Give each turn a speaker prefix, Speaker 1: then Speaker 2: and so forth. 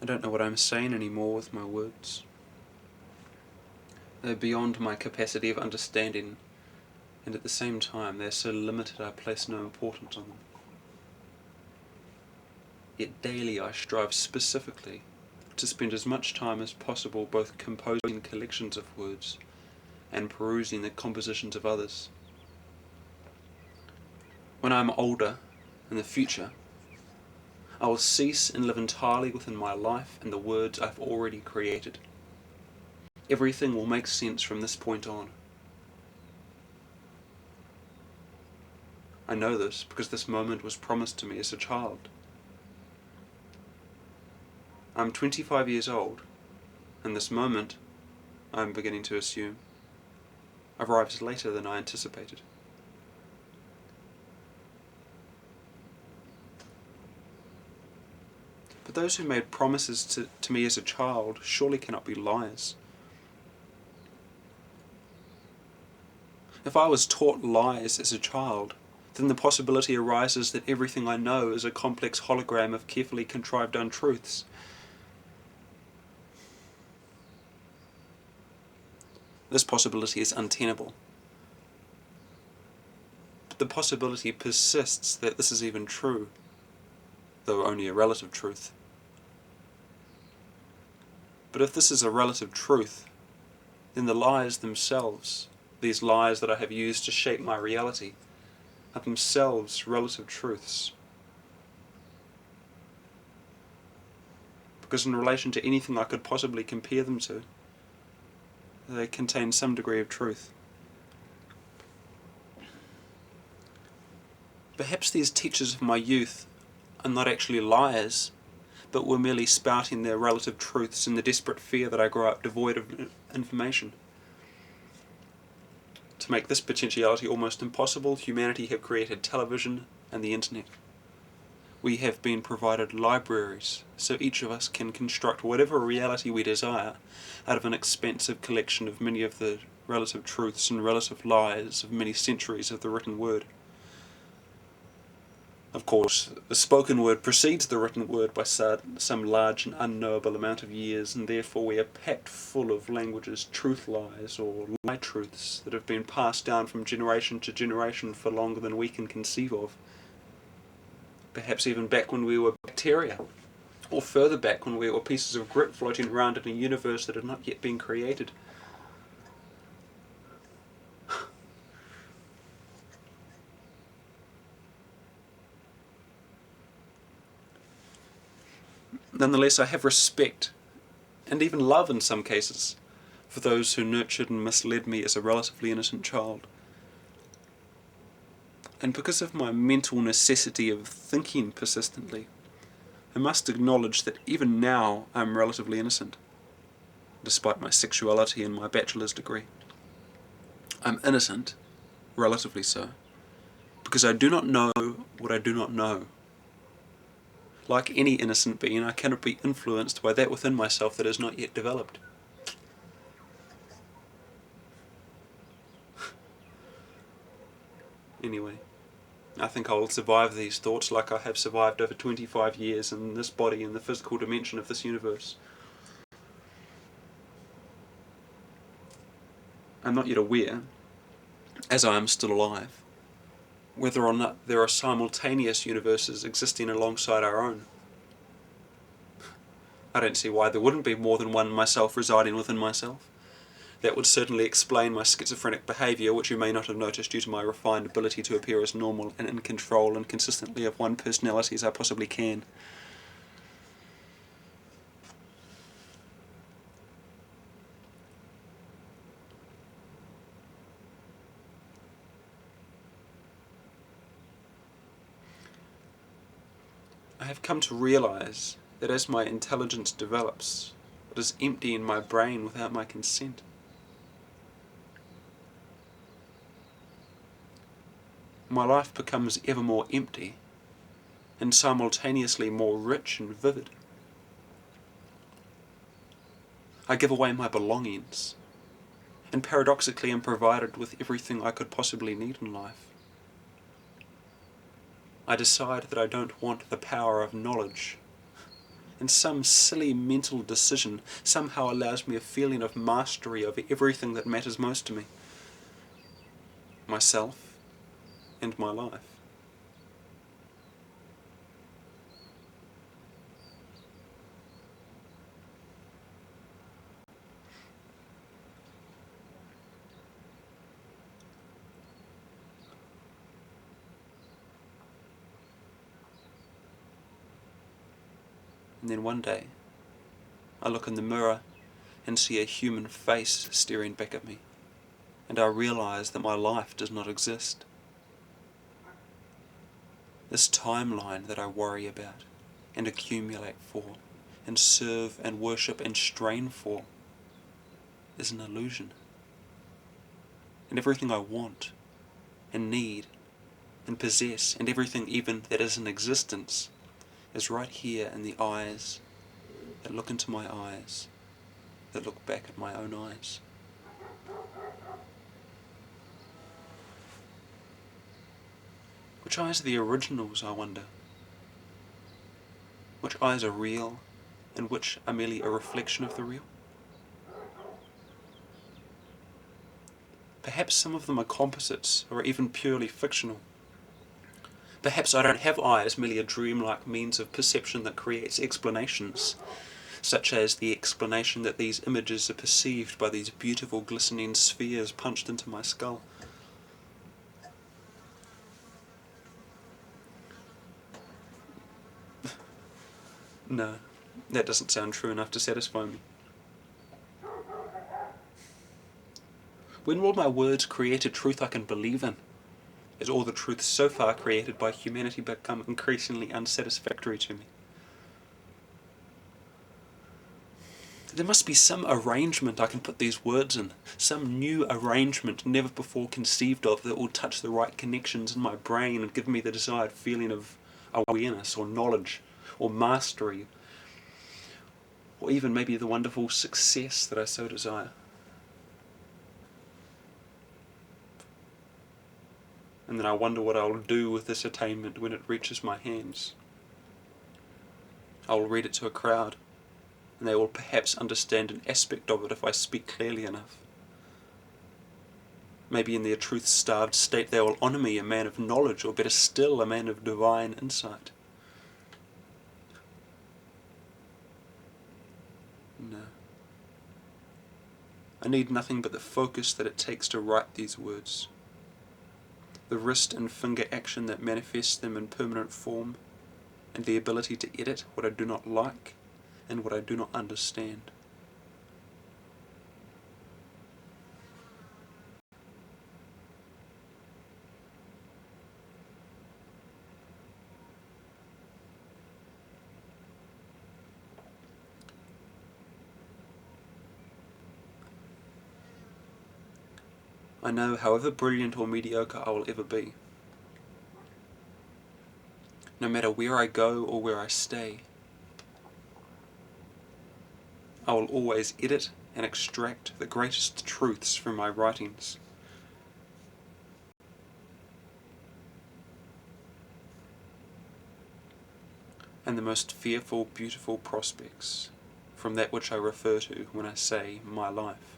Speaker 1: don't know what I'm saying anymore with my words. They're beyond my capacity of understanding, and at the same time they're so limited I place no importance on them. Yet daily I strive specifically to spend as much time as possible both composing collections of words and perusing the compositions of others. When I am older, in the future, I will cease and live entirely within my life and the words I've already created. Everything will make sense from this point on. I know this because this moment was promised to me as a child. I'm 25 years old, and this moment, I'm beginning to assume, arrives later than I anticipated. But those who made promises to me as a child surely cannot be liars. If I was taught lies as a child, then the possibility arises that everything I know is a complex hologram of carefully contrived untruths. This possibility is untenable. But the possibility persists that this is even true, though only a relative truth. But if this is a relative truth, then the lies themselves, these lies that I have used to shape my reality, are themselves relative truths. Because in relation to anything I could possibly compare them to, they contain some degree of truth. Perhaps these teachers of my youth are not actually liars, but were merely spouting their relative truths in the desperate fear that I grow up devoid of information. To make this potentiality almost impossible, humanity have created television and the internet. We have been provided libraries, so each of us can construct whatever reality we desire out of an expansive collection of many of the relative truths and relative lies of many centuries of the written word. Of course, the spoken word precedes the written word by some large and unknowable amount of years, and therefore we are packed full of languages, truth lies, or lie truths that have been passed down from generation to generation for longer than we can conceive of. Perhaps even back when we were bacteria, or further back when we were pieces of grit floating around in a universe that had not yet been created. Nonetheless, I have respect, and even love in some cases, for those who nurtured and misled me as a relatively innocent child. And because of my mental necessity of thinking persistently, I must acknowledge that even now I am relatively innocent, despite my sexuality and my bachelor's degree. I'm innocent, relatively so, because I do not know what I do not know. Like any innocent being, I cannot be influenced by that within myself that is not yet developed. Anyway, I think I will survive these thoughts like I have survived over 25 years in this body in the physical dimension of this universe. I'm not yet aware, as I am still alive, whether or not there are simultaneous universes existing alongside our own. I don't see why there wouldn't be more than one myself residing within myself. That would certainly explain my schizophrenic behaviour, which you may not have noticed due to my refined ability to appear as normal and in control and consistently of one personality as I possibly can. I have come to realise that as my intelligence develops, it is empty in my brain without my consent. My life becomes ever more empty and simultaneously more rich and vivid. I give away my belongings, and paradoxically am provided with everything I could possibly need in life. I decide that I don't want the power of knowledge, and some silly mental decision somehow allows me a feeling of mastery over everything that matters most to me, myself and my life. And then one day, I look in the mirror and see a human face staring back at me, and I realize that my life does not exist. This timeline that I worry about and accumulate for and serve and worship and strain for is an illusion. And everything I want and need and possess, and everything even that is in existence, is right here in the eyes that look into my eyes, that look back at my own eyes. Which eyes are the originals, I wonder? Which eyes are real, and which are merely a reflection of the real? Perhaps some of them are composites, or even purely fictional. Perhaps I don't have eyes, merely a dreamlike means of perception that creates explanations, such as the explanation that these images are perceived by these beautiful glistening spheres punched into my skull. No, that doesn't sound true enough to satisfy me. When will my words create a truth I can believe in? As all the truths so far created by humanity become increasingly unsatisfactory to me? There must be some arrangement I can put these words in, some new arrangement never before conceived of that will touch the right connections in my brain and give me the desired feeling of awareness or knowledge or mastery, or even maybe the wonderful success that I so desire. And then I wonder what I'll do with this attainment when it reaches my hands. I will read it to a crowd, and they will perhaps understand an aspect of it if I speak clearly enough. Maybe in their truth-starved state they will honour me, a man of knowledge, or better still, a man of divine insight. No. I need nothing but the focus that it takes to write these words, the wrist and finger action that manifests them in permanent form, and the ability to edit what I do not like and what I do not understand. I know, however brilliant or mediocre I will ever be, no matter where I go or where I stay, I will always edit and extract the greatest truths from my writings. And the most fearful, beautiful prospects from that which I refer to when I say my life.